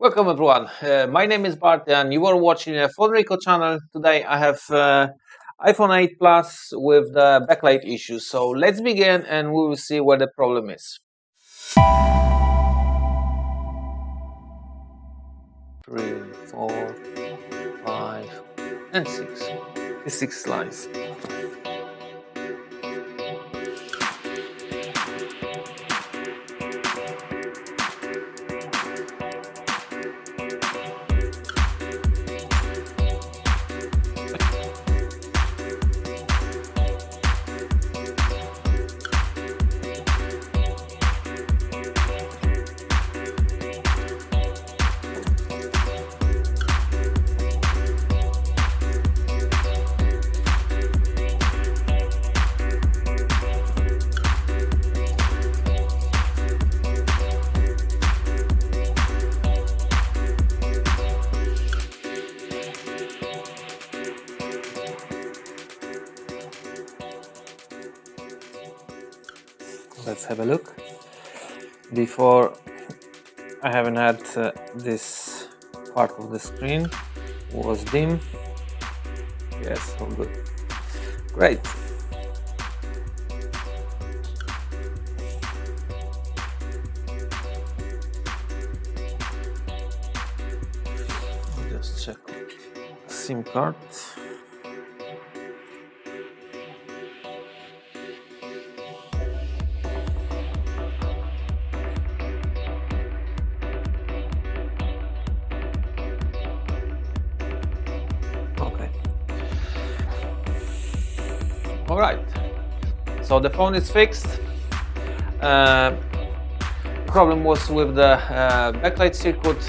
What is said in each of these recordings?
Welcome everyone. My name is Bart and you are watching a PhoneReco channel. Today I have iPhone 8 Plus with the backlight issue. So let's begin and we will see where the problem is. 3, 4, 5 and 6. The 6 lines. Let's have a look. Before, I haven't had this part of the screen was dim. Yes, all good. Great. I'll just check SIM card. Okay. All right. So the phone is fixed. The problem was with the backlight circuit,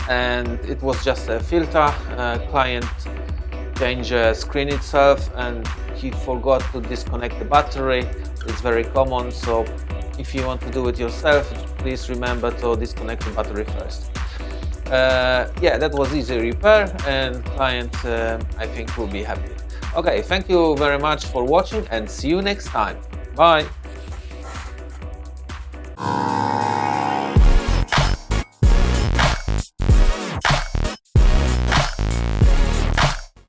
and it was just a filter. Client changed the screen itself, and he forgot to disconnect the battery. It's very common, so if you want to do it yourself, please remember to disconnect the battery first. Yeah, that was easy repair, and client I think will be happy. Okay, thank you very much for watching and see you next time. Bye.